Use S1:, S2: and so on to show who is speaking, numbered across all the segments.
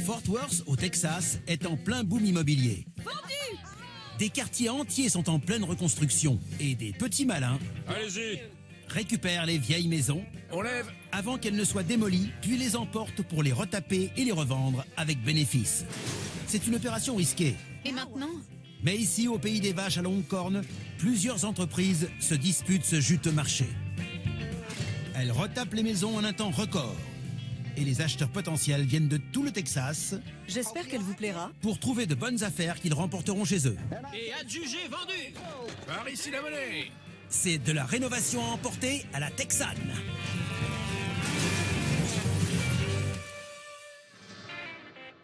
S1: Fort Worth, au Texas, est en plein boom immobilier.
S2: Vendu!
S1: Des quartiers entiers sont en pleine reconstruction et des petits malins
S3: Allez-y,
S1: récupèrent les vieilles maisons
S3: on lève.
S1: avant qu'elles ne soient démolies, puis les emportent pour les retaper et les revendre avec bénéfice. C'est une opération risquée.
S2: Et maintenant?
S1: Mais ici, au pays des vaches à longues cornes, plusieurs entreprises se disputent ce juteux marché. Elles retapent les maisons en un temps record. Et les acheteurs potentiels viennent de tout le Texas
S4: J'espère qu'elle vous plaira.
S1: pour trouver de bonnes affaires qu'ils remporteront chez eux.
S5: Et adjugé vendu.
S3: Par ici la monnaie.
S1: C'est de la rénovation à emporter à la texane.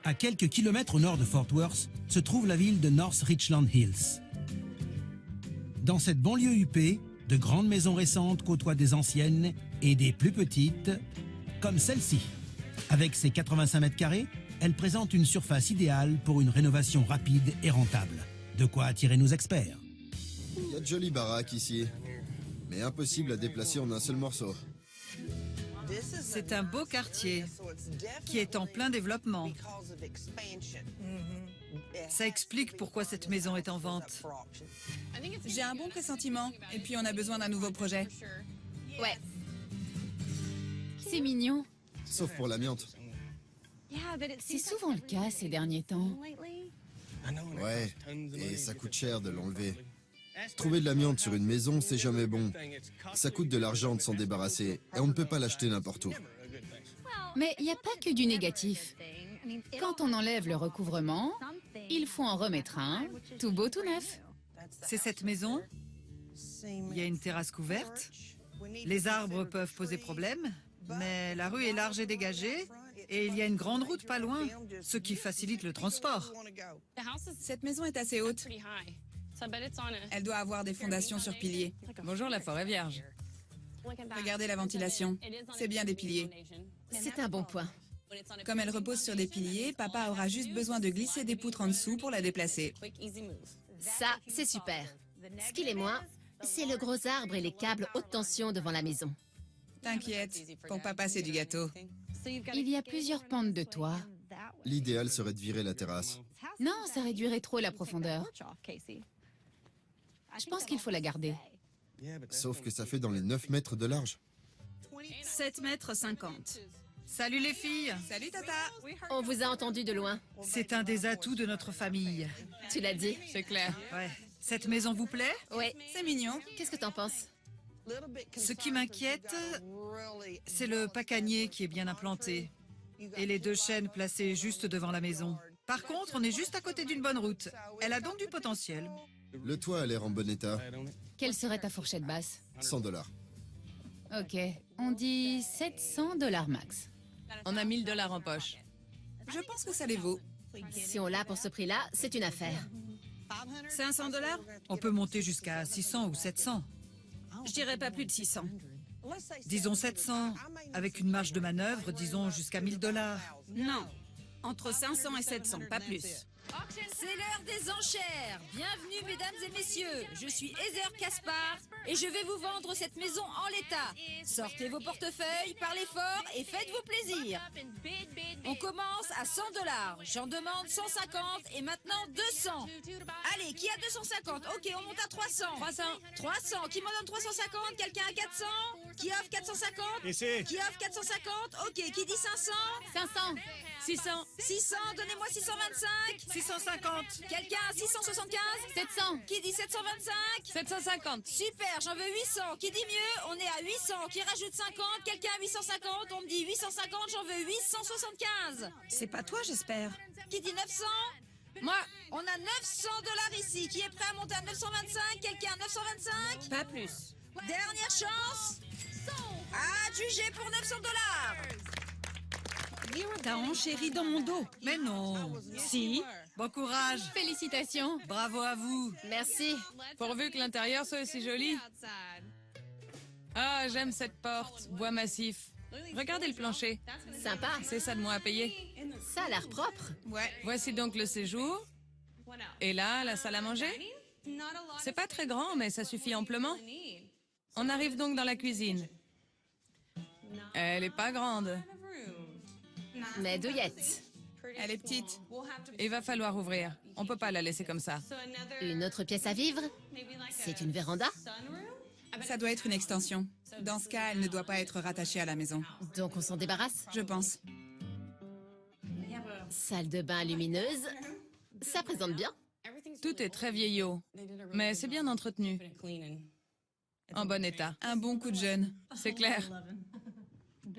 S1: À quelques kilomètres au nord de Fort Worth se trouve la ville de North Richland Hills. Dans cette banlieue huppée, de grandes maisons récentes côtoient des anciennes et des plus petites, comme celle-ci. Avec ses 85 mètres carrés, elle présente une surface idéale pour une rénovation rapide et rentable. De quoi attirer nos experts.
S6: Il y a de jolies baraques ici, mais impossible à déplacer en un seul morceau.
S4: C'est un beau quartier qui est en plein développement. Ça explique pourquoi cette maison est en vente.
S7: J'ai un bon pressentiment, et puis on a besoin d'un nouveau projet.
S2: Ouais. C'est mignon.
S6: Sauf pour l'amiante.
S2: C'est souvent le cas ces derniers temps.
S6: Ouais, et ça coûte cher de l'enlever. Trouver de l'amiante sur une maison, c'est jamais bon. Ça coûte de l'argent de s'en débarrasser, et on ne peut pas l'acheter n'importe où.
S2: Mais il n'y a pas que du négatif. Quand on enlève le recouvrement, il faut en remettre un, tout beau, tout neuf.
S4: C'est cette maison. Il y a une terrasse couverte. Les arbres peuvent poser problème, mais la rue est large et dégagée. Et il y a une grande route pas loin, ce qui facilite le transport.
S7: Cette maison est assez haute. Elle doit avoir des fondations sur piliers.
S8: Bonjour, la forêt vierge.
S7: Regardez la ventilation. C'est bien des piliers.
S2: C'est un bon point.
S7: Comme elle repose sur des piliers, papa aura juste besoin de glisser des poutres en dessous pour la déplacer.
S9: Ça, c'est super. Ce qu'il est moins, c'est le gros arbre et les câbles haute tension devant la maison.
S7: T'inquiète, pour papa c'est du gâteau.
S2: Il y a plusieurs pentes de toit.
S6: L'idéal serait de virer la terrasse.
S2: Non, ça réduirait trop la profondeur. Je pense qu'il faut la garder.
S6: Sauf que ça fait dans les 9 mètres de large.
S4: 7 mètres 50. Salut les filles.
S7: Salut tata.
S9: On vous a entendu de loin.
S4: C'est un des atouts de notre famille.
S9: Tu l'as dit.
S8: C'est clair.
S4: Ouais. Cette maison vous plaît?
S9: Ouais.
S7: C'est mignon.
S9: Qu'est-ce que t'en penses?
S4: Ce qui m'inquiète, c'est le pacanier qui est bien implanté et les 2 chaînes placées juste devant la maison. Par contre, on est juste à côté d'une bonne route. Elle a donc du potentiel.
S6: Le toit a l'air en bon état.
S2: Quelle serait ta fourchette basse?
S6: 100 $.
S2: Ok, on dit 700 $ max.
S8: On a 1000 $ en poche.
S7: Je pense que ça les vaut.
S9: Si on l'a pour ce prix-là, c'est une affaire.
S4: 500 $? On peut monter jusqu'à 600 ou 700.
S10: Je dirais pas plus de 600.
S4: Disons 700, avec une marge de manœuvre, disons jusqu'à 1000 $.
S10: Non. Entre 500 et 700, pas plus. C'est l'heure des enchères. Bienvenue, mesdames et messieurs. Je suis Heather Caspar et je vais vous vendre cette maison en l'état. Sortez vos portefeuilles, parlez fort et faites-vous plaisir. On commence à 100 $. J'en demande 150 et maintenant 200. Allez, qui a 250? Ok, on monte à 300. 300. Qui m'en donne 350? Quelqu'un a 400? Qui offre 450? Qui offre 450? Ok, qui dit 500?
S2: 500.
S10: 600, donnez-moi 625.
S4: 650.
S10: Quelqu'un a 675?
S2: 700.
S10: Qui dit 725?
S8: 750.
S10: Super, j'en veux 800. Qui dit mieux? On est à 800. Qui rajoute 50? Quelqu'un a 850? On me dit 850, j'en veux 875.
S4: C'est pas toi, j'espère.
S10: Qui dit 900?
S8: Moi,
S10: On a 900 $ ici. Qui est prêt à monter à 925? Quelqu'un a 925?
S8: pas plus.
S10: Dernière chance. Adjugé pour 900 $.
S4: T'as enchéri dans mon dos. Mais non.
S10: Si.
S4: Bon courage.
S2: Félicitations.
S4: Bravo à vous.
S9: Merci.
S8: Pourvu que l'intérieur soit aussi joli. Ah, j'aime cette porte, bois massif. Regardez le plancher.
S9: Sympa.
S8: C'est ça de moins à payer.
S9: Ça a l'air propre.
S7: Ouais.
S8: Voici donc le séjour. Et là, la salle à manger. C'est pas très grand, mais ça suffit amplement. On arrive donc dans la cuisine. Elle est pas grande.
S9: Mais douillette.
S7: Elle est petite.
S8: Il va falloir ouvrir. On peut pas la laisser comme ça.
S9: Une autre pièce à vivre? C'est une véranda?
S7: Ça doit être une extension. Dans ce cas, elle ne doit pas être rattachée à la maison.
S9: Donc on s'en débarrasse?
S7: Je pense.
S9: Salle de bain lumineuse. Ça présente bien.
S8: Tout est très vieillot, mais c'est bien entretenu. En bon état.
S7: Un bon coup de jeune.
S8: C'est clair.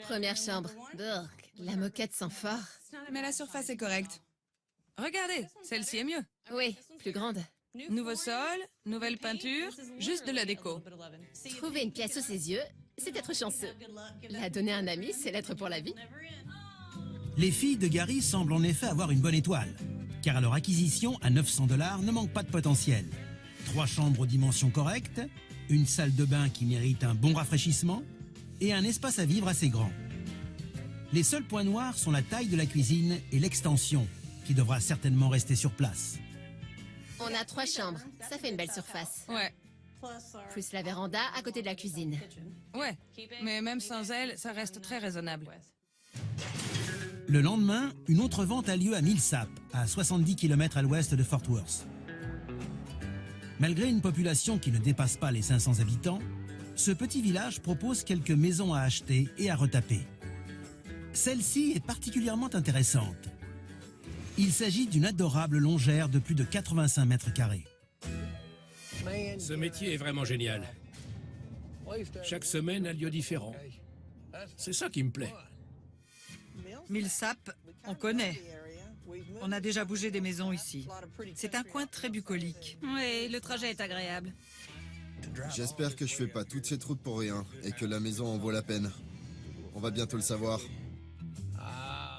S9: Première chambre. Burk, la moquette sent fort.
S7: Mais la surface est correcte.
S8: Regardez, celle-ci est mieux.
S9: Oui, plus grande.
S8: Nouveau sol, nouvelle peinture, juste de la déco.
S9: Trouver une pièce sous ses yeux, c'est être chanceux. La donner à un ami, c'est l'être pour la vie.
S1: Les filles de Gary semblent en effet avoir une bonne étoile, car à leur acquisition à 900 $ ne manque pas de potentiel. 3 chambres aux dimensions correctes, une salle de bain qui mérite un bon rafraîchissement et un espace à vivre assez grand. Les seuls points noirs sont la taille de la cuisine et l'extension, qui devra certainement rester sur place.
S9: On a 3 chambres, ça fait une belle surface.
S8: Ouais,
S9: Plus la véranda à côté de la cuisine.
S8: ouais. Mais même sans elle, ça reste très raisonnable.
S1: Le lendemain, une autre vente a lieu à Millsap, à 70 km à l'ouest de Fort Worth. Malgré une population qui ne dépasse pas les 500 habitants, ce petit village propose quelques maisons à acheter et à retaper. Celle-ci est particulièrement intéressante. Il s'agit d'une adorable longère de plus de 85 mètres carrés.
S3: Ce métier est vraiment génial. Chaque semaine, un lieu différent. C'est ça qui me plaît.
S4: Millsap, on connaît. On a déjà bougé des maisons ici. C'est un coin très bucolique.
S10: Oui, le trajet est agréable.
S6: J'espère que je fais pas toute cette route pour rien et que la maison en vaut la peine. On va bientôt le savoir.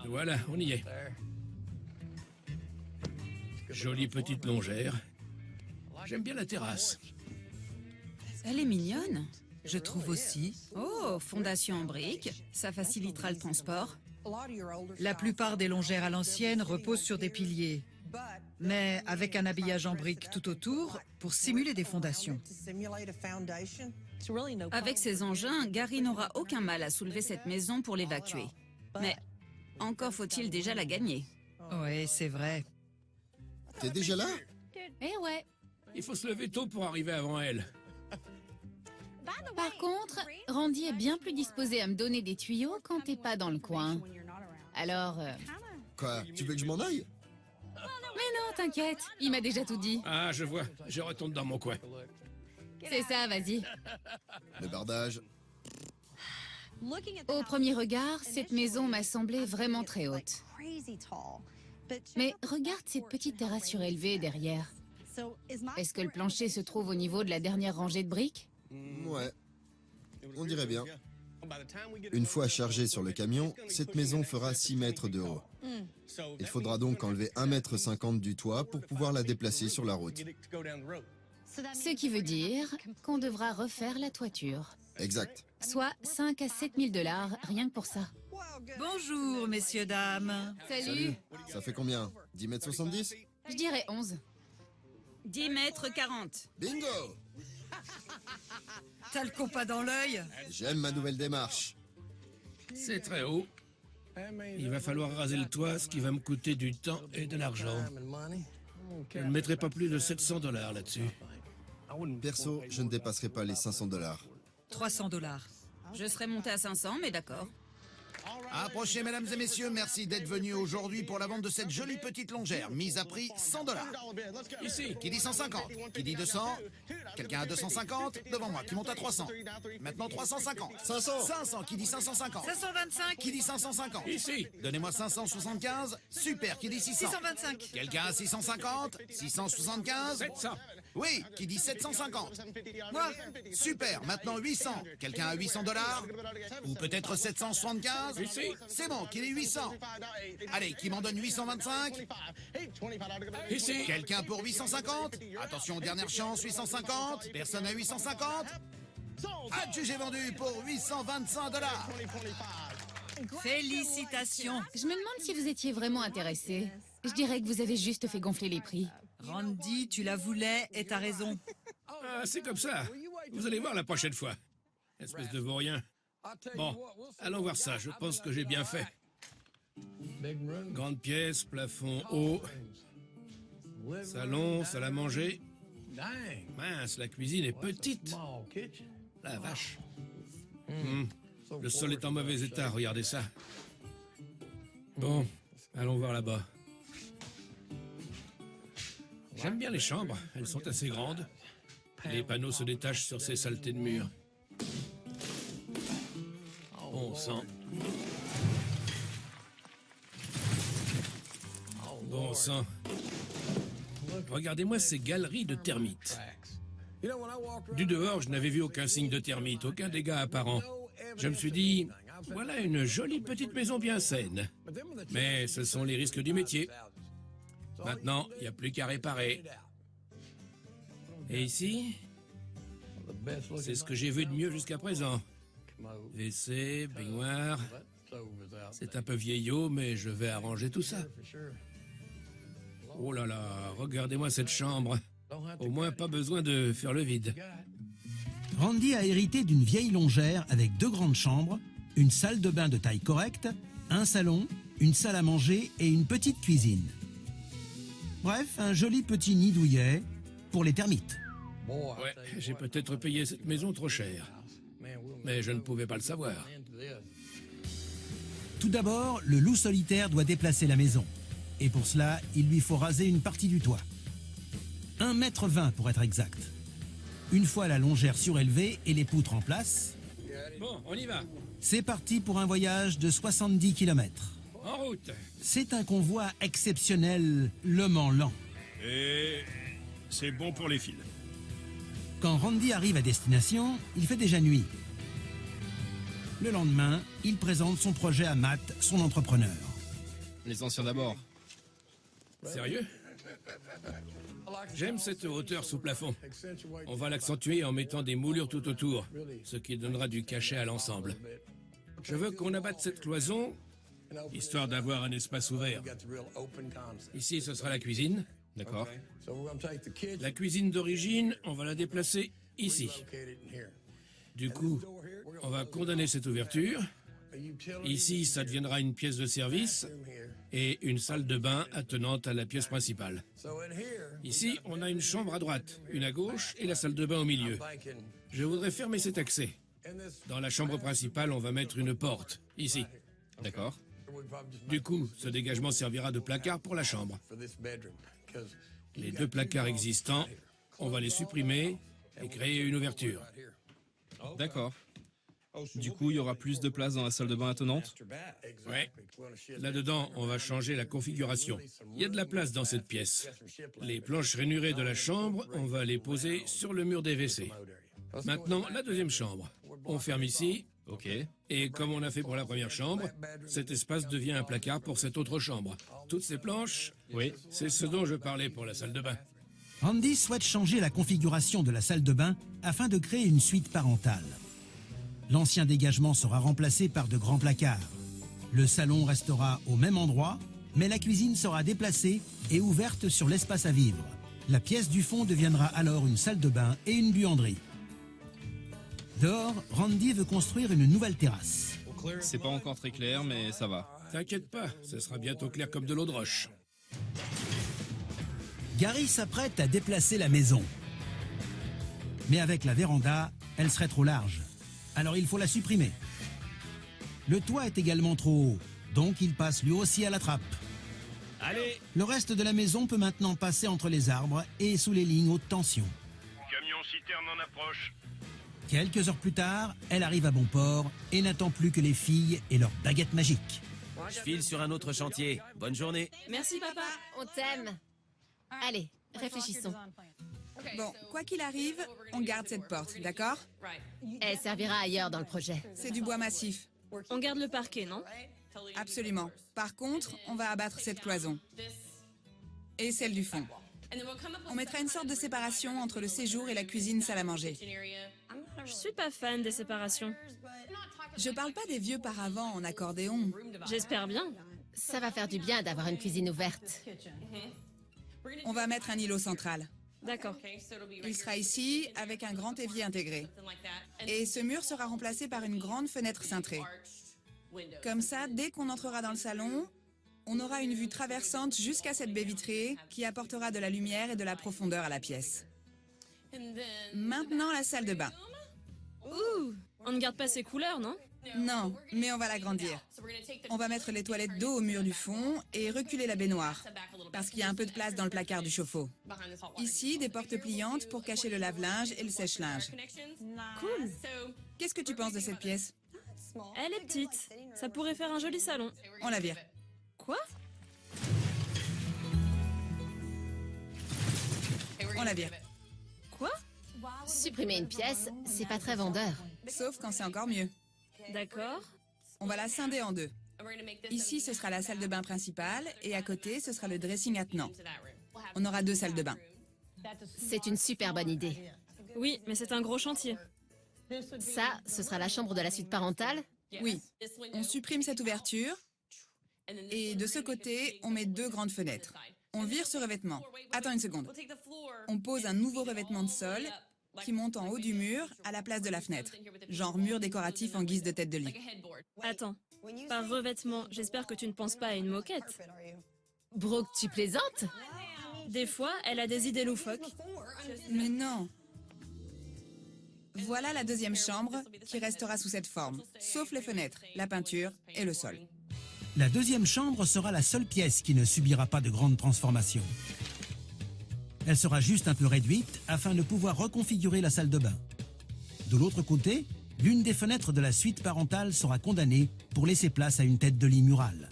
S3: Voilà, on y est. Jolie petite longère. J'aime bien la terrasse.
S10: Elle est mignonne.
S4: Je trouve aussi.
S10: Oh, fondation en briques. Ça facilitera le transport.
S4: La plupart des longères à l'ancienne reposent sur des piliers, mais avec un habillage en briques tout autour pour simuler des fondations.
S10: Avec ces engins, Gary n'aura aucun mal à soulever cette maison pour l'évacuer. Mais encore faut-il déjà la gagner.
S4: Oui, c'est vrai.
S6: T'es déjà là?
S2: Eh ouais.
S3: Il faut se lever tôt pour arriver avant elle.
S2: Par contre, Randy est bien plus disposé à me donner des tuyaux quand t'es pas dans le coin. Alors...
S6: Quoi? Tu veux que je m'en aille?
S2: Mais non, t'inquiète, il m'a déjà tout dit.
S3: Ah, je vois. Je retourne dans mon coin.
S2: C'est ça, vas-y.
S6: Le bardage.
S2: Au premier regard, cette maison m'a semblé vraiment très haute. Mais regarde cette petite terrasse surélevée derrière. Est-ce que le plancher se trouve au niveau de la dernière rangée de briques?
S6: Ouais, on dirait bien. Une fois chargée sur le camion, cette maison fera 6 mètres de haut. Il faudra donc enlever 1,50 m du toit pour pouvoir la déplacer sur la route.
S2: Ce qui veut dire qu'on devra refaire la toiture.
S6: Exact.
S2: Soit 5 à 7 000 $ rien que pour ça.
S4: Bonjour, messieurs, dames.
S2: Salut.
S6: Ça fait combien? 10,70 m?
S2: Je dirais 11.
S10: 10 mètres 40.
S6: Bingo!
S4: T'as le compas dans l'œil?
S6: J'aime ma nouvelle démarche.
S3: C'est très haut. Il va falloir raser le toit, ce qui va me coûter du temps et de l'argent. Je ne mettrai pas plus de 700 $ là-dessus.
S6: Perso, je ne dépasserai pas les 500 $.
S4: 300 $.
S10: Je serais monté à 500, mais d'accord.
S11: Approchez, mesdames et messieurs, merci d'être venus aujourd'hui pour la vente de cette jolie petite longère, mise à prix 100 $.
S3: Ici.
S11: Qui dit 150? Qui dit 200? Quelqu'un à 250? Devant moi, qui monte à 300. Maintenant 350.
S6: 500.
S11: 500, qui dit 550?
S4: 525.
S11: Qui dit 550?
S3: Ici.
S11: Donnez-moi 575. Super, qui dit 600?
S4: 625.
S11: Quelqu'un à 650? 675?
S3: 700.
S11: Oui, qui dit 750?
S4: Moi.
S11: Super, maintenant 800. Quelqu'un à 800 $? Ou peut-être 775?
S3: Ici.
S11: C'est bon, qui dit 800? Allez, qui m'en donne 825?
S3: Ici.
S11: Quelqu'un pour 850? Attention, dernière chance, 850? Personne à 850? Adjugé vendu pour 825 $.
S4: Félicitations.
S2: Je me demande si vous étiez vraiment intéressé. Je dirais que vous avez juste fait gonfler les prix.
S4: Randy, tu la voulais et t'as raison.
S3: Ah, c'est comme ça. Vous allez voir la prochaine fois. Espèce de vaurien. Bon, allons voir ça. Je pense que j'ai bien fait. Grande pièce, plafond haut. Salon, salle à manger. Mince, la cuisine est petite. La vache. Le sol est en mauvais état, regardez ça. Bon, allons voir là-bas. J'aime bien les chambres, elles sont assez grandes. Les panneaux se détachent sur ces saletés de murs. Bon sang. Bon sang. Regardez-moi ces galeries de termites. Du dehors, je n'avais vu aucun signe de termites, aucun dégât apparent. Je me suis dit, voilà une jolie petite maison bien saine. Mais ce sont les risques du métier. Maintenant, il n'y a plus qu'à réparer. Et ici, c'est ce que j'ai vu de mieux jusqu'à présent. WC, baignoire. C'est un peu vieillot, mais je vais arranger tout ça. Oh là là, regardez-moi cette chambre. Au moins, pas besoin de faire le vide.
S1: Randy a hérité d'une vieille longère avec 2 grandes chambres, une salle de bain de taille correcte, un salon, une salle à manger et une petite cuisine. Bref, un joli petit nid douillet pour les termites.
S3: Ouais, j'ai peut-être payé cette maison trop cher. Mais je ne pouvais pas le savoir.
S1: Tout d'abord, le loup solitaire doit déplacer la maison. Et pour cela, il lui faut raser une partie du toit. 1,20 m pour être exact. Une fois la longère surélevée et les poutres en place,
S3: Bon, on y va.
S1: c'est parti pour un voyage de 70 km.
S3: En route.
S1: C'est un convoi exceptionnel, Le Mans lent.
S12: Et c'est bon pour les fils.
S1: Quand Randy arrive à destination, il fait déjà nuit. Le lendemain, il présente son projet à Matt, son entrepreneur.
S13: Les anciens d'abord.
S3: Sérieux? J'aime cette hauteur sous plafond. On va l'accentuer en mettant des moulures tout autour, ce qui donnera du cachet à l'ensemble. Je veux qu'on abatte cette cloison, histoire d'avoir un espace ouvert. Ici, ce sera la cuisine.
S13: D'accord.
S3: La cuisine d'origine, on va la déplacer ici. Du coup, on va condamner cette ouverture. Ici, ça deviendra une pièce de service et une salle de bain attenante à la pièce principale. Ici, on a une chambre à droite, une à gauche et la salle de bain au milieu. Je voudrais fermer cet accès. Dans la chambre principale, on va mettre une porte, ici.
S13: D'accord.
S3: Du coup, ce dégagement servira de placard pour la chambre. Les 2 placards existants, on va les supprimer et créer une ouverture.
S13: D'accord. Du coup, il y aura plus de place dans la salle de bain attenante?
S3: Ouais. Là-dedans, on va changer la configuration. Il y a de la place dans cette pièce. Les planches rainurées de la chambre, on va les poser sur le mur des WC. Maintenant, la deuxième chambre. On ferme ici.
S13: Ok.
S3: Et comme on a fait pour la première chambre, cet espace devient un placard pour cette autre chambre. Toutes ces planches,
S13: oui,
S3: c'est ce dont je parlais pour la salle de bain.
S1: Randy souhaite changer la configuration de la salle de bain afin de créer une suite parentale. L'ancien dégagement sera remplacé par de grands placards. Le salon restera au même endroit, mais la cuisine sera déplacée et ouverte sur l'espace à vivre. La pièce du fond deviendra alors une salle de bain et une buanderie. Dehors, Randy veut construire une nouvelle terrasse.
S13: C'est pas encore très clair, mais ça va.
S3: T'inquiète pas, ce sera bientôt clair comme de l'eau de roche.
S1: Gary s'apprête à déplacer la maison. Mais avec la véranda, elle serait trop large. Alors il faut la supprimer. Le toit est également trop haut, donc il passe lui aussi à la trappe.
S12: Allez!
S1: Le reste de la maison peut maintenant passer entre les arbres et sous les lignes haute tension.
S12: Camion-citerne en approche.
S1: Quelques heures plus tard, elle arrive à bon port et n'attend plus que les filles et leurs baguettes magiques.
S5: Je file sur un autre chantier. Bonne journée.
S10: Merci, papa.
S9: On t'aime. Allez, réfléchissons.
S7: Bon, quoi qu'il arrive, on garde cette porte, d'accord?
S9: Elle servira ailleurs dans le projet.
S7: C'est du bois massif.
S10: On garde le parquet, non?
S7: Absolument. Par contre, on va abattre cette cloison. Et celle du fond. On mettra une sorte de séparation entre le séjour et la cuisine salle à manger.
S10: Je suis pas fan des séparations.
S7: Je parle pas des vieux paravents en accordéon.
S10: J'espère bien.
S9: Ça va faire du bien d'avoir une cuisine ouverte.
S7: On va mettre un îlot central.
S10: D'accord.
S7: Il sera ici avec un grand évier intégré. Et ce mur sera remplacé par une grande fenêtre cintrée. Comme ça, dès qu'on entrera dans le salon, on aura une vue traversante jusqu'à cette baie vitrée qui apportera de la lumière et de la profondeur à la pièce. Maintenant, la salle de bain.
S14: Ouh, on ne garde pas ses couleurs, non?
S7: Non, mais on va l'agrandir. On va mettre les toilettes d'eau au mur du fond et reculer la baignoire, parce qu'il y a un peu de place dans le placard du chauffe-eau. Ici, des portes pliantes pour cacher le lave-linge et le sèche-linge.
S14: Cool.
S7: Qu'est-ce que tu penses de cette pièce?
S14: Elle est petite. Ça pourrait faire un joli salon.
S7: On la vire.
S14: Quoi?
S7: On la vire.
S14: Quoi?
S9: Supprimer une pièce, c'est pas très vendeur.
S7: Sauf quand c'est encore mieux.
S14: D'accord.
S7: On va la scinder en deux. Ici, ce sera la salle de bain principale et à côté, ce sera le dressing attenant. On aura 2 salles de bain.
S9: C'est une super bonne idée.
S14: Oui, mais c'est un gros chantier.
S9: Ça, ce sera la chambre de la suite parentale?
S7: Oui. On supprime cette ouverture et de ce côté, on met 2 grandes fenêtres. On vire ce revêtement. Attends une seconde. On pose un nouveau revêtement de sol qui monte en haut du mur à la place de la fenêtre. Genre mur décoratif en guise de tête de lit.
S14: Attends, par revêtement, j'espère que tu ne penses pas à une moquette.
S9: Brooke, tu plaisantes?
S14: Des fois, elle a des idées loufoques.
S7: Mais non. Voilà la deuxième chambre qui restera sous cette forme, sauf les fenêtres, la peinture et le sol.
S1: La deuxième chambre sera la seule pièce qui ne subira pas de grandes transformations. Elle sera juste un peu réduite afin de pouvoir reconfigurer la salle de bain. De l'autre côté, l'une des fenêtres de la suite parentale sera condamnée pour laisser place à une tête de lit murale.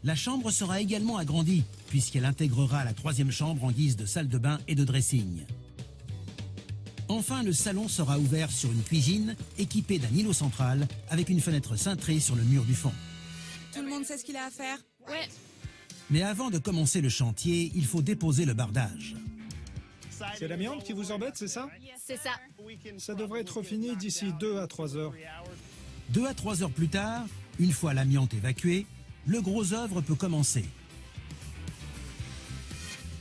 S1: La chambre sera également agrandie puisqu'elle intégrera la troisième chambre en guise de salle de bain et de dressing. Enfin, le salon sera ouvert sur une cuisine équipée d'un îlot central avec une fenêtre cintrée sur le mur du fond.
S7: Tout le monde sait ce qu'il a à faire?
S14: Ouais.
S1: Mais avant de commencer le chantier, il faut déposer le bardage.
S15: C'est l'amiante qui vous embête, c'est ça?
S9: C'est ça.
S15: Ça devrait être fini d'ici 2 à 3 heures.
S1: 2 à 3 heures plus tard, une fois l'amiante évacuée, le gros œuvre peut commencer.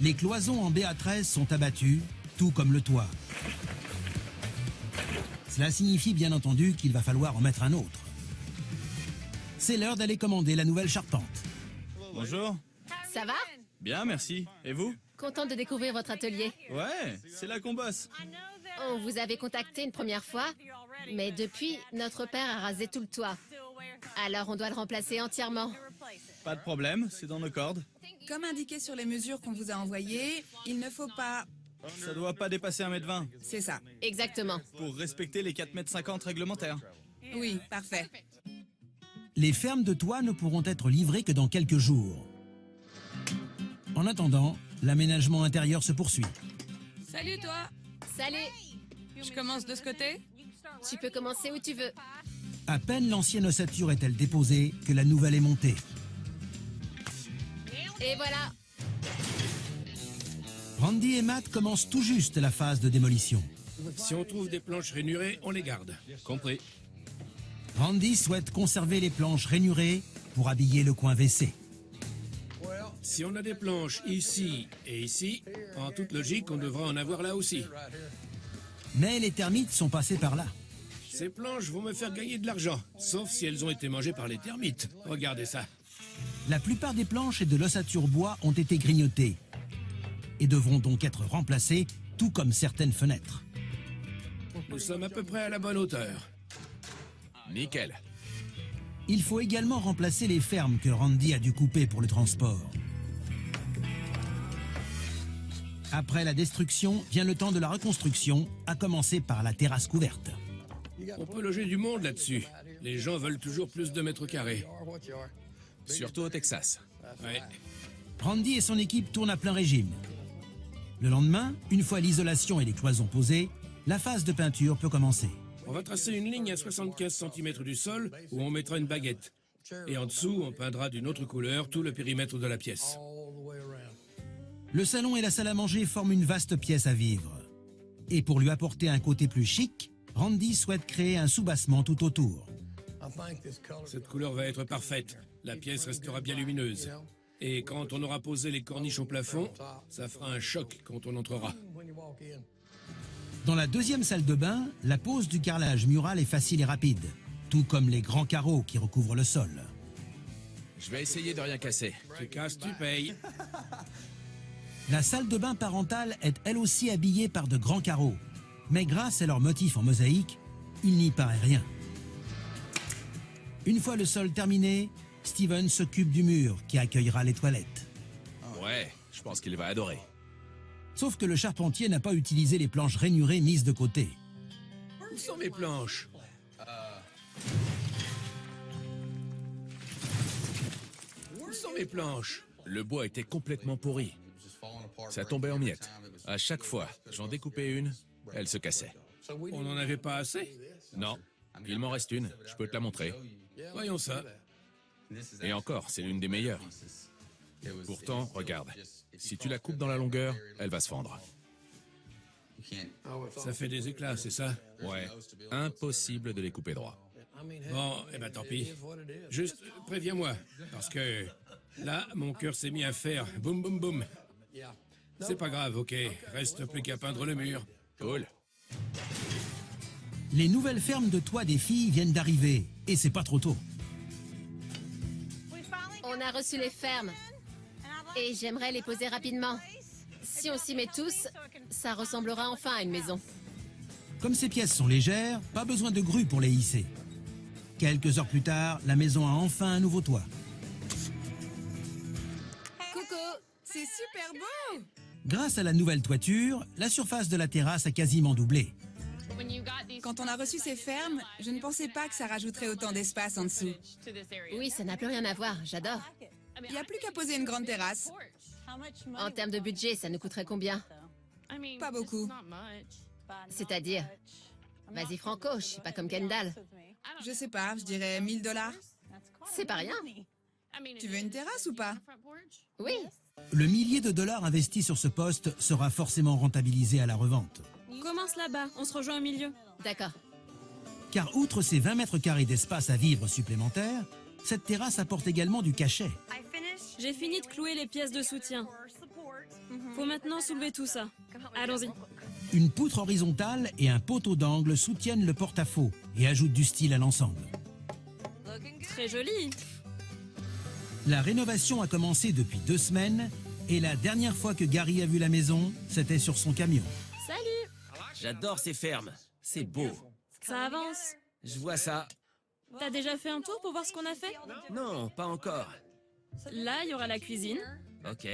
S1: Les cloisons en BA13 sont abattues, tout comme le toit. Cela signifie bien entendu qu'il va falloir en mettre un autre. C'est l'heure d'aller commander la nouvelle charpente.
S16: Bonjour.
S9: Ça va?
S16: Bien, merci. Et vous?
S9: Contente de découvrir votre atelier.
S16: Ouais, c'est là qu'on bosse.
S9: On vous avait contacté une première fois, mais depuis, notre père a rasé tout le toit. Alors on doit le remplacer entièrement.
S16: Pas de problème, c'est dans nos cordes.
S7: Comme indiqué sur les mesures qu'on vous a envoyées, il ne faut pas...
S16: Ça doit pas dépasser 1,20 m.
S7: C'est ça.
S9: Exactement.
S16: Pour respecter les 4,50 m réglementaires.
S7: Oui, parfait.
S1: Les fermes de toit ne pourront être livrées que dans quelques jours. En attendant, l'aménagement intérieur se poursuit.
S8: Salut toi.
S9: Salut.
S8: Je commence de ce côté?
S9: Tu peux commencer où tu veux.
S1: À peine l'ancienne ossature est-elle déposée que la nouvelle est montée.
S9: Et voilà.
S1: Randy et Matt commencent tout juste la phase de démolition.
S3: Si on trouve des planches rainurées, on les garde.
S16: Compris.
S1: Randy souhaite conserver les planches rainurées pour habiller le coin WC.
S3: Si on a des planches ici et ici, en toute logique, on devra en avoir là aussi.
S1: Mais les termites sont passés par là.
S3: Ces planches vont me faire gagner de l'argent, sauf si elles ont été mangées par les termites. Regardez ça.
S1: La plupart des planches et de l'ossature bois ont été grignotées et devront donc être remplacées, tout comme certaines fenêtres.
S3: Nous sommes à peu près à la bonne hauteur.
S16: Nickel.
S1: Il faut également remplacer les fermes que Randy a dû couper pour le transport. Après la destruction, vient le temps de la reconstruction, à commencer par la terrasse couverte.
S3: On peut loger du monde là-dessus. Les gens veulent toujours plus de mètres carrés.
S16: Surtout au Texas.
S3: Ouais.
S1: Randy et son équipe tournent à plein régime. Le lendemain, une fois l'isolation et les cloisons posées, la phase de peinture peut commencer.
S3: On va tracer une ligne à 75 cm du sol où on mettra une baguette. Et en dessous, on peindra d'une autre couleur tout le périmètre de la pièce.
S1: Le salon et la salle à manger forment une vaste pièce à vivre. Et pour lui apporter un côté plus chic, Randy souhaite créer un soubassement tout autour.
S3: Cette couleur va être parfaite. La pièce restera bien lumineuse. Et quand on aura posé les corniches au plafond, ça fera un choc quand on entrera.
S1: Dans la deuxième salle de bain, la pose du carrelage mural est facile et rapide. tout comme les grands carreaux qui recouvrent le sol.
S16: Je vais essayer de rien casser.
S3: Tu casses, tu payes.
S1: La salle de bain parentale est elle aussi habillée par de grands carreaux. Mais grâce à leur motif en mosaïque, il n'y paraît rien. Une fois le sol terminé, Steven s'occupe du mur qui accueillera les toilettes.
S16: Ouais, je pense qu'il va adorer.
S1: Sauf que le charpentier n'a pas utilisé les planches rainurées mises de côté.
S3: Où sont mes planches? Où sont mes planches?
S16: Le bois était complètement pourri. Ça tombait en miettes. À chaque fois, j'en découpais une, elle se cassait.
S3: On n'en avait pas assez?
S16: Non, il m'en reste une, je peux te la montrer.
S3: Voyons ça.
S16: Et encore, c'est l'une des meilleures. Pourtant, regarde, si tu la coupes dans la longueur, elle va se fendre.
S3: Ça fait des éclats, c'est ça?
S16: Ouais, impossible de les couper droit.
S3: Bon, eh ben tant pis. Juste, préviens-moi, parce que là, mon cœur s'est mis à faire boum boum boum. C'est pas grave, ok. Reste plus qu'à peindre le mur.
S16: Cool.
S1: Les nouvelles fermes de toit des filles viennent d'arriver, et c'est pas trop tôt.
S9: On a reçu les fermes. Et j'aimerais les poser rapidement. Si on s'y met tous, ça ressemblera enfin à une maison.
S1: Comme ces pièces sont légères, pas besoin de grue pour les hisser. Quelques heures plus tard, la maison a enfin un nouveau toit.
S7: Coucou, c'est super beau.
S1: Grâce à la nouvelle toiture, la surface de la terrasse a quasiment doublé.
S7: Quand on a reçu ces fermes, je ne pensais pas que ça rajouterait autant d'espace en dessous.
S9: Oui, ça n'a plus rien à voir, j'adore.
S7: Il n'y a plus qu'à poser une grande terrasse.
S9: En termes de budget, ça nous coûterait combien?
S7: Pas beaucoup.
S9: C'est-à-dire? Vas-y Franco, je suis pas comme Kendall.
S7: Je sais pas, je dirais 1000 $.
S9: C'est pas rien.
S7: Tu veux une terrasse ou pas?
S9: Oui.
S1: Le millier de dollars investi sur ce poste sera forcément rentabilisé à la revente.
S14: Commence là-bas, on se rejoint au milieu.
S9: D'accord.
S1: Car outre ces 20 mètres carrés d'espace à vivre supplémentaires, cette terrasse apporte également du cachet.
S14: J'ai fini de clouer les pièces de soutien. Faut maintenant soulever tout ça. Allons-y.
S1: Une poutre horizontale et un poteau d'angle soutiennent le porte-à-faux et ajoutent du style à l'ensemble.
S14: Très joli.
S1: La rénovation a commencé depuis 2 semaines et la dernière fois que Gary a vu la maison, c'était sur son camion.
S14: Salut.
S5: J'adore ces fermes. C'est beau.
S14: Ça avance.
S5: Je vois ça.
S14: T'as déjà fait un tour pour voir ce qu'on a fait?
S5: Non, pas encore.
S14: Là, il y aura la cuisine.
S5: Ok.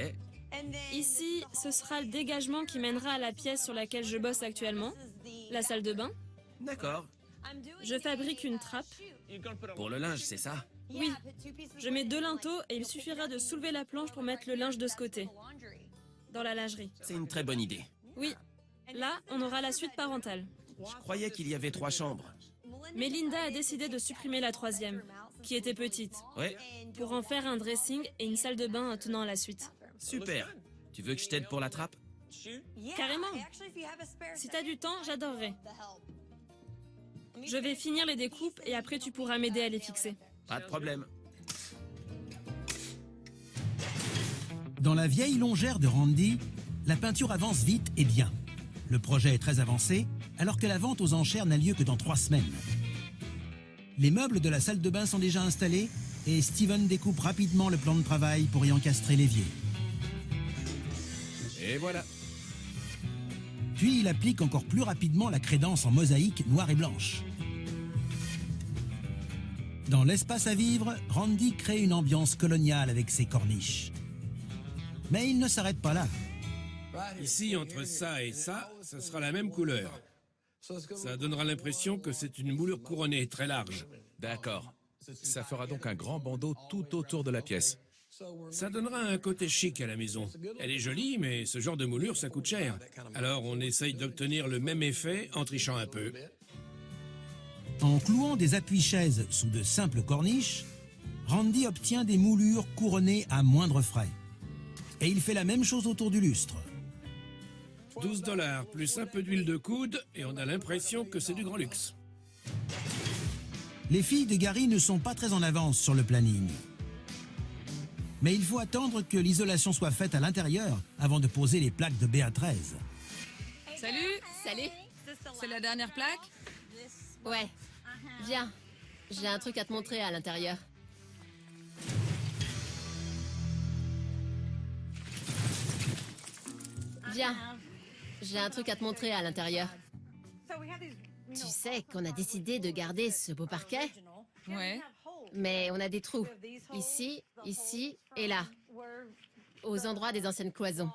S14: Ici, ce sera le dégagement qui mènera à la pièce sur laquelle je bosse actuellement, la salle de bain.
S5: D'accord.
S14: Je fabrique une trappe.
S5: Pour le linge, c'est ça?
S14: Oui. Je mets 2 linteaux et il suffira de soulever la planche pour mettre le linge de ce côté. Dans la lingerie.
S5: C'est une très bonne idée.
S14: Oui. Là, on aura la suite parentale.
S5: Je croyais qu'il y avait 3 chambres.
S14: Mais Linda a décidé de supprimer la 3e, qui était petite.
S5: Ouais.
S14: Pour en faire un dressing et une salle de bain attenant à la suite.
S5: Super. Tu veux que je t'aide pour la trappe?
S14: Carrément. Si t'as du temps, j'adorerais. Je vais finir les découpes et après tu pourras m'aider à les fixer.
S5: Pas de problème.
S1: Dans la vieille longère de Randy, la peinture avance vite et bien. Le projet est très avancé, alors que la vente aux enchères n'a lieu que dans 3 semaines. Les meubles de la salle de bain sont déjà installés et Steven découpe rapidement le plan de travail pour y encastrer l'évier.
S16: Et voilà.
S1: Puis il applique encore plus rapidement la crédence en mosaïque noire et blanche. Dans l'espace à vivre, Randy crée une ambiance coloniale avec ses corniches. Mais il ne s'arrête pas là.
S3: Ici, entre ça et ça, ce sera la même couleur. Ça donnera l'impression que c'est une moulure couronnée très large.
S16: D'accord. Ça fera donc un grand bandeau tout autour de la pièce.
S3: Ça donnera un côté chic à la maison. Elle est jolie, mais ce genre de moulure, ça coûte cher. Alors on essaye d'obtenir le même effet en trichant un peu.
S1: En clouant des appuis-chaises sous de simples corniches, Randy obtient des moulures couronnées à moindre frais. Et il fait la même chose autour du lustre.
S3: 12 $ plus un peu d'huile de coude et on a l'impression que c'est du grand luxe.
S1: Les filles de Gary ne sont pas très en avance sur le planning. Mais il faut attendre que l'isolation soit faite à l'intérieur avant de poser les plaques de BA13.
S7: Salut.
S9: Salut.
S7: C'est la dernière plaque?
S9: Ouais. Viens. J'ai un truc à te montrer à l'intérieur. Viens. J'ai un truc à te montrer à l'intérieur. Tu sais qu'on a décidé de garder ce beau parquet,
S8: Ouais.
S9: mais on a des trous. Ici, ici et là. Aux endroits des anciennes cloisons.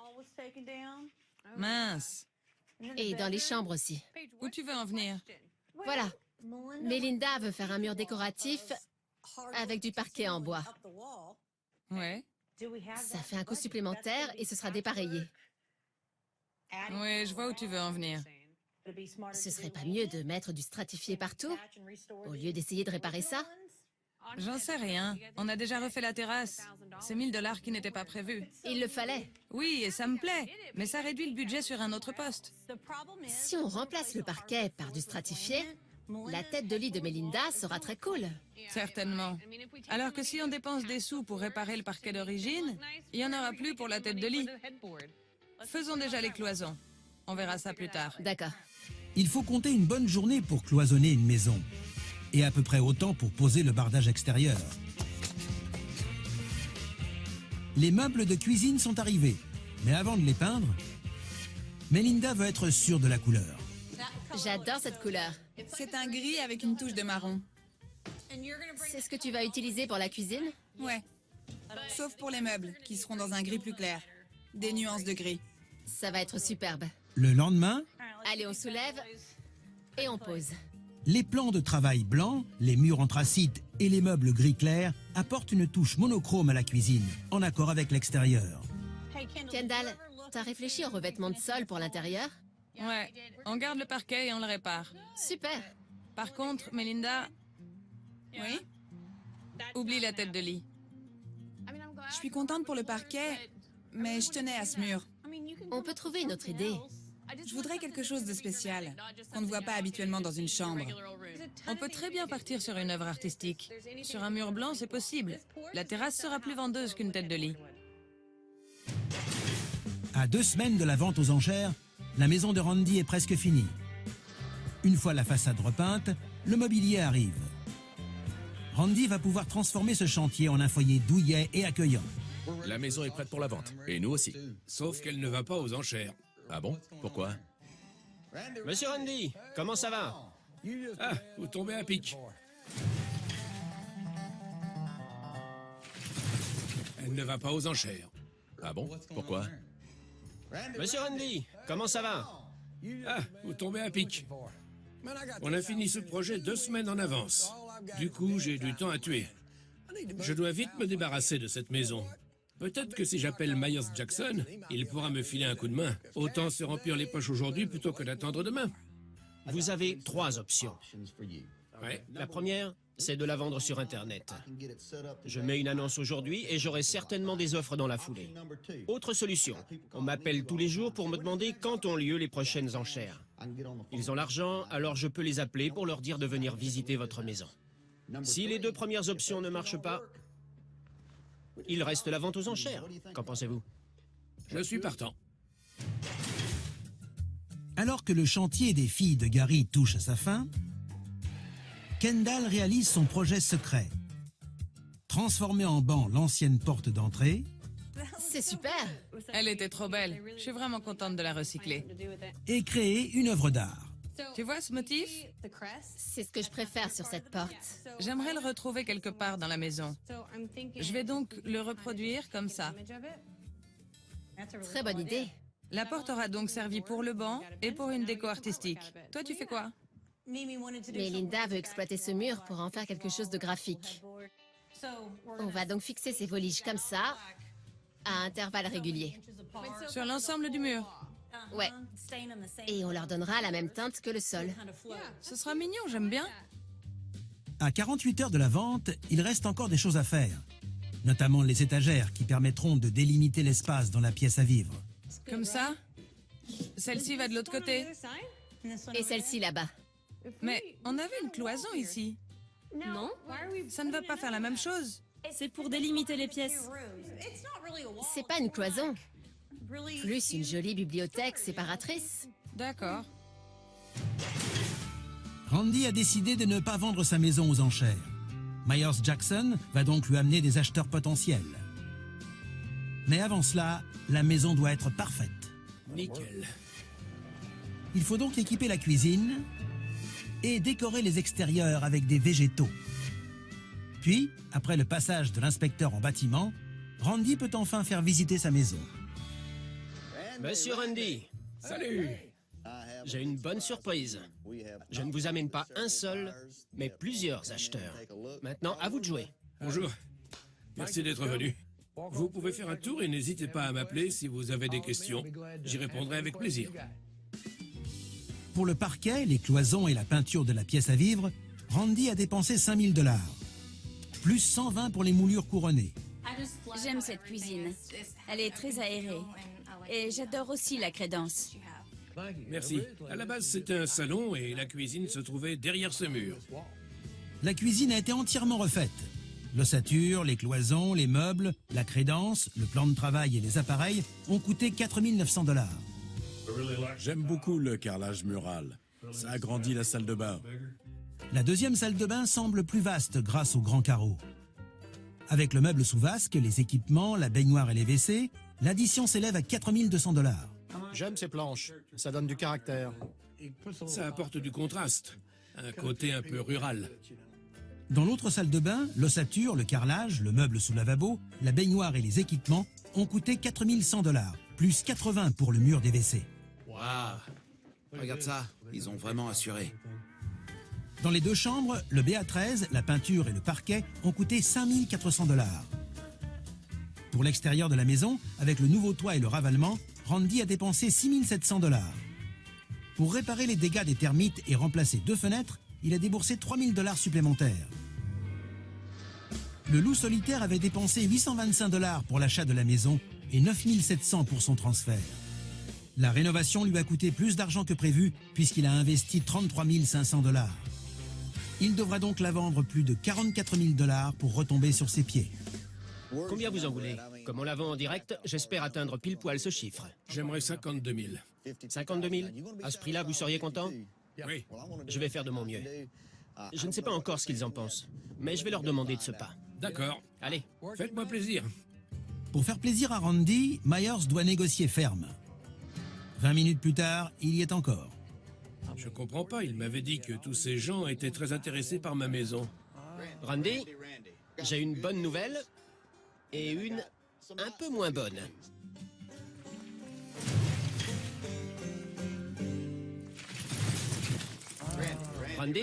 S8: Mince.
S9: Et dans les chambres aussi.
S8: Où tu veux en venir?
S9: Voilà. Melinda veut faire un mur décoratif avec du parquet en bois.
S8: Ouais.
S9: Ça fait un coût supplémentaire et ce sera dépareillé.
S8: Ouais, je vois où tu veux en venir.
S9: Ce serait pas mieux de mettre du stratifié partout, au lieu d'essayer de réparer ça?
S8: J'en sais rien. On a déjà refait la terrasse. C'est 1 000 $ qui n'étaient pas prévus.
S9: Il le fallait.
S8: Oui, et ça me plaît. Mais ça réduit le budget sur un autre poste.
S9: Si on remplace le parquet par du stratifié, la tête de lit de Melinda sera très cool.
S8: Certainement. Alors que si on dépense des sous pour réparer le parquet d'origine, il n'y en aura plus pour la tête de lit. Faisons déjà les cloisons. On verra ça plus tard.
S9: D'accord.
S1: Il faut compter une bonne journée pour cloisonner une maison. Et à peu près autant pour poser le bardage extérieur. Les meubles de cuisine sont arrivés. Mais avant de les peindre, Melinda veut être sûre de la couleur.
S9: J'adore cette couleur.
S7: C'est un gris avec une touche de marron.
S9: C'est ce que tu vas utiliser pour la cuisine?
S7: Ouais. Sauf pour les meubles, qui seront dans un gris plus clair. Des nuances de gris.
S9: Ça va être superbe.
S1: Le lendemain,
S9: Allez, on soulève et on pose.
S1: les plans de travail blancs, les murs anthracite et les meubles gris clair apportent une touche monochrome à la cuisine, en accord avec l'extérieur.
S9: Kendall, t'as réfléchi au revêtement de sol pour l'intérieur?
S8: Ouais, on garde le parquet et on le répare.
S9: Super.
S8: Par contre, Melinda...
S7: Oui?
S8: Oublie la tête de lit.
S7: Je suis contente pour le parquet, mais je tenais à ce mur.
S9: On peut trouver une autre idée.
S7: Je voudrais quelque chose de spécial, qu'on ne voit pas habituellement dans une chambre.
S8: On peut très bien partir sur une œuvre artistique. Sur un mur blanc, c'est possible. La terrasse sera plus vendeuse qu'une tête de lit.
S1: À 2 semaines de la vente aux enchères, la maison de Randy est presque finie. Une fois la façade repeinte, le mobilier arrive. Randy va pouvoir transformer ce chantier en un foyer douillet et accueillant.
S16: La maison est prête pour la vente. Et nous aussi.
S3: Sauf qu'elle ne va pas aux enchères.
S16: Ah bon? Pourquoi?
S5: Monsieur Randy, comment ça va?
S3: Ah, vous tombez à pic. Elle ne va pas aux enchères.
S16: Ah bon? Pourquoi?
S5: Monsieur Randy, comment ça va?
S3: Ah, vous tombez à pic. On a fini ce projet 2 semaines en avance. Du coup, j'ai du temps à tuer. Je dois vite me débarrasser de cette maison. Peut-être que si j'appelle Myers Jackson, il pourra me filer un coup de main. Autant se remplir les poches aujourd'hui plutôt que d'attendre demain.
S5: Vous avez 3 options.
S3: Ouais.
S5: La première, c'est de la vendre sur Internet. Je mets une annonce aujourd'hui et j'aurai certainement des offres dans la foulée. Autre solution, on m'appelle tous les jours pour me demander quand ont lieu les prochaines enchères. Ils ont l'argent, alors je peux les appeler pour leur dire de venir visiter votre maison. Si les 2 premières options ne marchent pas, il reste la vente aux enchères. Qu'en pensez-vous?
S3: Je suis partant.
S1: Alors que le chantier des filles de Gary touche à sa fin, Kendall réalise son projet secret. Transformer en banc l'ancienne porte d'entrée
S9: C'est super.
S8: Elle était trop belle. Je suis vraiment contente de la recycler.
S1: et créer une œuvre d'art.
S8: Tu vois ce motif?
S9: C'est ce que je préfère sur cette porte.
S8: J'aimerais le retrouver quelque part dans la maison. Je vais donc le reproduire comme ça.
S9: Très bonne idée.
S8: La porte aura donc servi pour le banc et pour une déco artistique. Toi, tu fais quoi?
S9: Melinda veut exploiter ce mur pour en faire quelque chose de graphique. On va donc fixer ces voliges comme ça, à intervalles réguliers.
S8: Sur l'ensemble du mur?
S9: Ouais. Et on leur donnera la même teinte que le sol.
S8: Ce sera mignon, j'aime bien.
S1: À 48 heures de la vente, il reste encore des choses à faire, notamment les étagères qui permettront de délimiter l'espace dans la pièce à vivre.
S8: Comme ça? Celle-ci va de l'autre côté?
S9: Et celle-ci là-bas.
S8: Mais on avait une cloison ici.
S14: Non?
S8: Ça ne va pas faire la même chose.
S14: C'est pour délimiter les pièces.
S9: C'est pas une cloison. Plus une jolie bibliothèque séparatrice.
S8: D'accord.
S1: Randy a décidé de ne pas vendre sa maison aux enchères. Myers Jackson va donc lui amener des acheteurs potentiels. Mais avant cela, la maison doit être parfaite.
S3: Nickel.
S1: Il faut donc équiper la cuisine et décorer les extérieurs avec des végétaux. Puis, après le passage de l'inspecteur en bâtiment, Randy peut enfin faire visiter sa maison.
S5: Monsieur Randy.
S3: Salut.
S5: J'ai une bonne surprise. Je ne vous amène pas un seul, mais plusieurs acheteurs. Maintenant, à vous de jouer.
S3: Bonjour. Merci d'être venu. Vous pouvez faire un tour et n'hésitez pas à m'appeler si vous avez des questions. J'y répondrai avec plaisir.
S1: Pour le parquet, les cloisons et la peinture de la pièce à vivre, Randy a dépensé 5 000 $, plus 120 pour les moulures couronnées.
S10: J'aime cette cuisine. Elle est très aérée. Et j'adore aussi la crédence.
S3: Merci. À la base, c'était un salon et la cuisine se trouvait derrière ce mur.
S1: La cuisine a été entièrement refaite. L'ossature, les cloisons, les meubles, la crédence, le plan de travail et les appareils ont coûté 4 900 $.
S17: J'aime beaucoup le carrelage mural. Ça agrandit la salle de bain.
S1: La deuxième salle de bain semble plus vaste grâce aux grands carreaux. Avec le meuble sous vasque, les équipements, la baignoire et les WC, l'addition s'élève à 4 200 $.
S18: J'aime ces planches, ça donne du caractère.
S3: Ça apporte du contraste, un côté un peu rural.
S1: Dans l'autre salle de bain, l'ossature, le carrelage, le meuble sous lavabo, la baignoire et les équipements ont coûté 4 100 $, plus 80 pour le mur des WC.
S11: Waouh! Regarde ça, ils ont vraiment assuré.
S1: Dans les deux chambres, le BA13, la peinture et le parquet ont coûté 5 400 $. Pour l'extérieur de la maison, avec le nouveau toit et le ravalement, Randy a dépensé 6 700 $. Pour réparer les dégâts des termites et remplacer 2 fenêtres, il a déboursé 3 000 $ supplémentaires. Le loup solitaire avait dépensé 825 $ pour l'achat de la maison et 9 700 $ pour son transfert. La rénovation lui a coûté plus d'argent que prévu puisqu'il a investi 33 500 $. Il devra donc la vendre plus de 44 000 $ pour retomber sur ses pieds.
S5: Combien vous en voulez? Comme on la vend en direct, j'espère atteindre pile poil ce chiffre.
S3: J'aimerais 52 000.
S5: 52 000? À ce prix-là, vous seriez content?
S3: Oui.
S5: Je vais faire de mon mieux. Je ne sais pas encore ce qu'ils en pensent, mais je vais leur demander de ce pas.
S3: D'accord.
S5: Allez.
S3: Faites-moi plaisir.
S1: Pour faire plaisir à Randy, Myers doit négocier ferme. 20 minutes plus tard, il y est encore.
S3: Je comprends pas, il m'avait dit que tous ces gens étaient très intéressés par ma maison.
S5: Randy, j'ai une bonne nouvelle et une un peu moins bonne. Randy,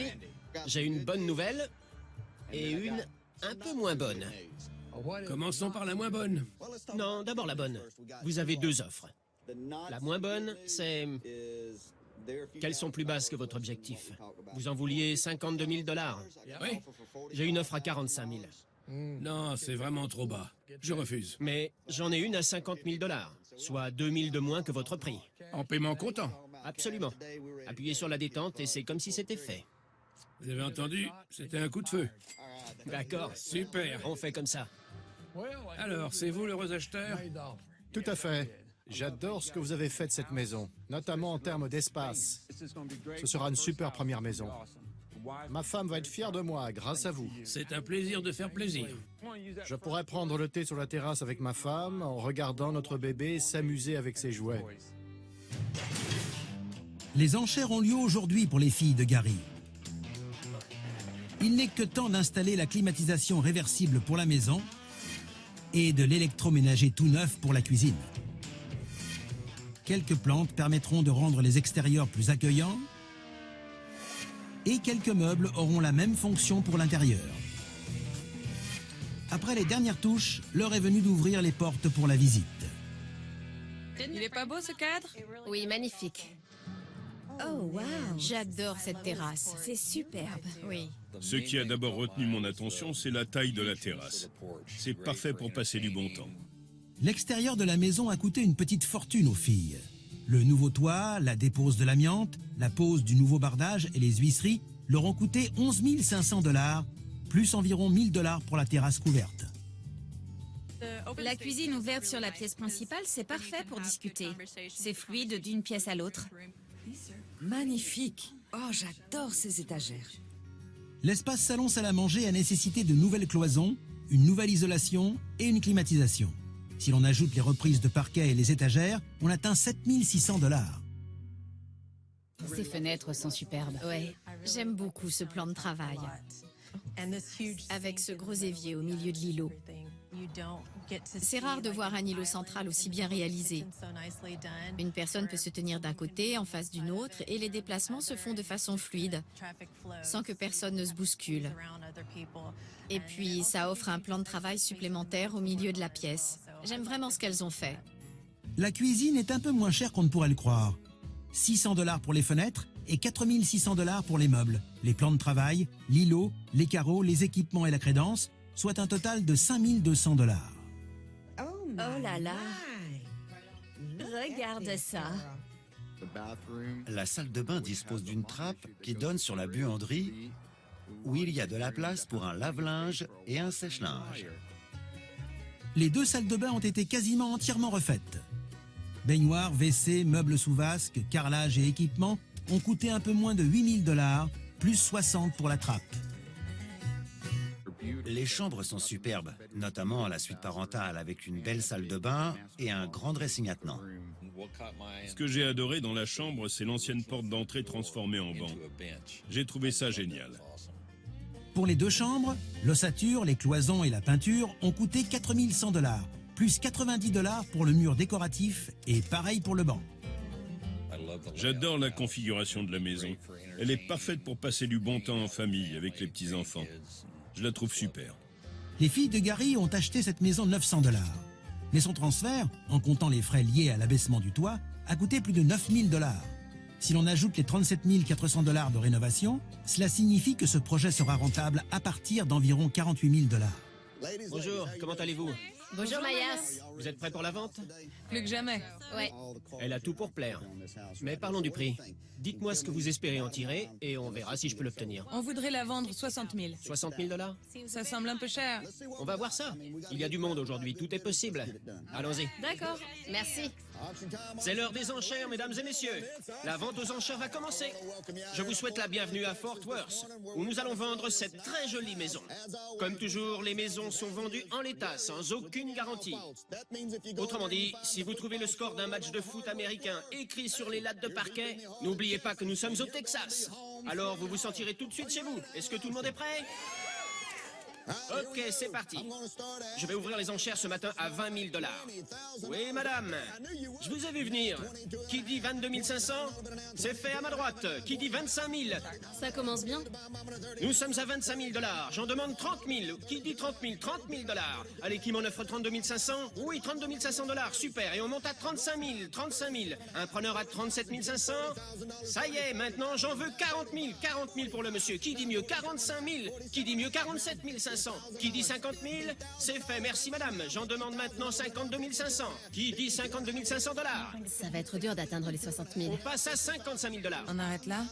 S5: j'ai une bonne nouvelle et une un peu moins bonne.
S3: Commençons par la moins bonne.
S5: Non, d'abord la bonne. Vous avez 2 offres. La moins bonne, c'est qu'elles sont plus basses que votre objectif. Vous en vouliez 52 000 $.
S3: Oui.
S5: J'ai une offre à 45 000.
S3: Non, c'est vraiment trop bas. Je refuse.
S5: Mais j'en ai une à 50 000 $, soit 2 000 de moins que votre prix.
S3: En paiement comptant?
S5: Absolument. Appuyez sur la détente et c'est comme si c'était fait.
S3: Vous avez entendu? C'était un coup de feu.
S5: D'accord.
S3: Super.
S5: On fait comme ça.
S3: Alors, c'est vous l'heureux acheteur?
S18: Tout à fait. J'adore ce que vous avez fait de cette maison, notamment en termes d'espace. Ce sera une super première maison. Ma femme va être fière de moi grâce à vous.
S3: C'est un plaisir de faire plaisir.
S18: Je pourrais prendre le thé sur la terrasse avec ma femme en regardant notre bébé s'amuser avec ses jouets.
S1: Les enchères ont lieu aujourd'hui pour les filles de Gary. Il n'est que temps d'installer la climatisation réversible pour la maison et de l'électroménager tout neuf pour la cuisine. Quelques plantes permettront de rendre les extérieurs plus accueillants et quelques meubles auront la même fonction pour l'intérieur. Après les dernières touches, l'heure est venue d'ouvrir les portes pour la visite.
S8: Il est pas beau ce cadre?
S9: Oui, magnifique.
S10: Oh, wow!
S2: J'adore cette terrasse.
S10: C'est superbe.
S2: Oui.
S12: Ce qui a d'abord retenu mon attention, c'est la taille de la terrasse. C'est parfait pour passer du bon temps.
S1: L'extérieur de la maison a coûté une petite fortune aux filles. Le nouveau toit, la dépose de l'amiante, la pose du nouveau bardage et les huisseries leur ont coûté 11 500 $, plus environ 1 000 $ pour la terrasse couverte.
S10: La cuisine ouverte sur la pièce principale, c'est parfait pour discuter. C'est fluide d'une pièce à l'autre.
S4: Magnifique.
S10: Oh, j'adore ces étagères.
S1: L'espace salon salle à manger a nécessité de nouvelles cloisons, une nouvelle isolation et une climatisation. Si l'on ajoute les reprises de parquet et les étagères, on atteint 7 600 $.
S2: Ces fenêtres sont superbes.
S9: Ouais, j'aime beaucoup ce plan de travail. Avec ce gros évier au milieu de l'îlot. C'est rare de voir un îlot central aussi bien réalisé. Une personne peut se tenir d'un côté, en face d'une autre, et les déplacements se font de façon fluide, sans que personne ne se bouscule. Et puis, ça offre un plan de travail supplémentaire au milieu de la pièce. J'aime vraiment ce qu'elles ont fait.
S1: La cuisine est un peu moins chère qu'on ne pourrait le croire. 600 $ pour les fenêtres et 4 600 $ pour les meubles, les plans de travail, l'îlot, les carreaux, les équipements et la crédence, soit un total de 5 200 $.
S9: Oh là là! Regarde ça!
S19: La salle de bain dispose d'une trappe qui donne sur la buanderie où il y a de la place pour un lave-linge et un sèche-linge.
S1: Les 2 salles de bain ont été quasiment entièrement refaites. Baignoire, WC, meubles sous vasque, carrelage et équipements ont coûté un peu moins de 8 000 $, plus 60 pour la trappe.
S19: Les chambres sont superbes, notamment la suite parentale avec une belle salle de bain et un grand dressing attenant.
S12: Ce que j'ai adoré dans la chambre, c'est l'ancienne porte d'entrée transformée en banc. J'ai trouvé ça génial.
S1: Pour les 2 chambres, l'ossature, les cloisons et la peinture ont coûté 4 100 $, plus 90 $ pour le mur décoratif et pareil pour le banc.
S12: J'adore la configuration de la maison. Elle est parfaite pour passer du bon temps en famille avec les petits-enfants. Je la trouve super.
S1: Les filles de Gary ont acheté cette maison 900 $. Mais son transfert, en comptant les frais liés à l'abaissement du toit, a coûté plus de 9 000 $. Si l'on ajoute les 37 400 $ de rénovation, cela signifie que ce projet sera rentable à partir d'environ 48 000 $.
S5: Bonjour, comment allez-vous?
S9: Bonjour Mayas.
S5: Vous êtes prêt pour la vente?
S8: Plus que jamais.
S9: Ouais.
S5: Elle a tout pour plaire. Mais parlons du prix. Dites-moi ce que vous espérez en tirer et on verra si je peux l'obtenir.
S8: On voudrait la vendre 60 000.
S5: 60 000 $?
S8: Ça semble un peu cher.
S5: On va voir ça. Il y a du monde aujourd'hui, tout est possible. Allons-y.
S9: D'accord, merci.
S5: C'est l'heure des enchères, mesdames et messieurs. La vente aux enchères va commencer. Je vous souhaite la bienvenue à Fort Worth, où nous allons vendre cette très jolie maison. Comme toujours, les maisons sont vendues en l'état, sans aucune garantie. Autrement dit, si vous trouvez le score d'un match de foot américain écrit sur les lattes de parquet, n'oubliez pas que nous sommes au Texas. Alors vous vous sentirez tout de suite chez vous. Est-ce que tout le monde est prêt? Ok, c'est parti. Je vais ouvrir les enchères ce matin à 20 000 $. Oui, madame. Je vous ai vu venir. Qui dit 22 500? C'est fait à ma droite. Qui dit 25 000?
S14: Ça commence bien.
S5: Nous sommes à 25 000 $. J'en demande 30 000. Qui dit 30 000? 30 000 $. Allez, qui m'en offre 32 500? Oui, 32 500 $. Super. Et on monte à 35 000. 35 000. Un preneur à 37 500. Ça y est, maintenant j'en veux 40 000. 40 000 pour le monsieur. Qui dit mieux? 45 000. Qui dit mieux? 47 500. Qui dit 50 000? C'est fait, merci madame. J'en demande maintenant 52 500. Qui dit 52 500 $?
S9: Ça va être dur d'atteindre les 60 000.
S5: On passe à 55 000 $.
S8: On arrête là?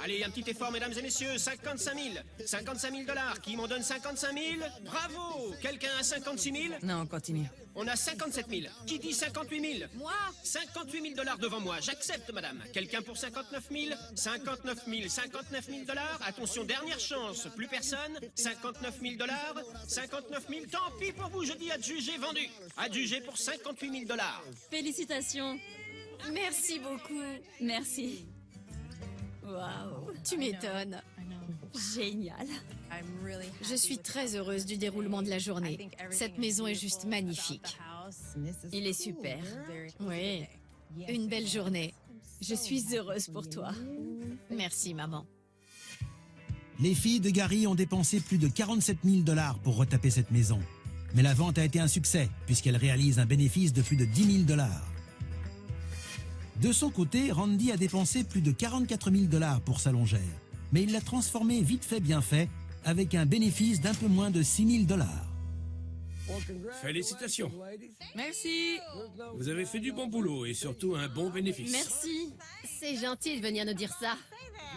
S5: Allez, un petit effort, mesdames et messieurs. 55 000. 55 000 $. Qui m'en donne 55 000? Bravo! Quelqu'un a 56 000?
S8: Non, on continue.
S5: On a 57 000. Qui dit 58 000?
S10: Moi?
S5: 58 000 $ devant moi. J'accepte, madame. Quelqu'un pour 59 000? 59 000. 59 000 $. Attention, dernière chance. Plus personne? 59 000 $. 59 000. Tant pis pour vous, je dis adjugé vendu. Adjugé pour 58 000 $.
S14: Félicitations.
S9: Merci beaucoup.
S14: Merci.
S9: Waouh, tu m'étonnes.
S14: Génial.
S9: Je suis très heureuse du déroulement de la journée. Cette maison est juste magnifique. Il est super. Oui, une belle journée. Je suis heureuse pour toi. Merci, maman.
S1: Les filles de Gary ont dépensé plus de 47 000 $ pour retaper cette maison. Mais la vente a été un succès, puisqu'elle réalise un bénéfice de plus de 10 000 $. De son côté, Randy a dépensé plus de 44 000 $ pour sa longère. Mais il l'a transformée vite fait bien fait, avec un bénéfice d'un peu moins de 6 000 $.
S3: Félicitations.
S8: Merci.
S3: Vous avez fait du bon boulot et surtout un bon bénéfice.
S9: Merci. C'est gentil de venir nous dire ça.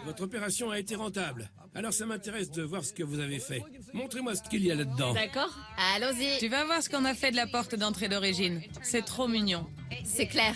S3: Votre opération a été rentable. Alors ça m'intéresse de voir ce que vous avez fait. Montrez-moi ce qu'il y a là-dedans.
S9: D'accord. Allons-y.
S8: Tu vas voir ce qu'on a fait de la porte d'entrée d'origine. C'est trop mignon.
S9: C'est clair.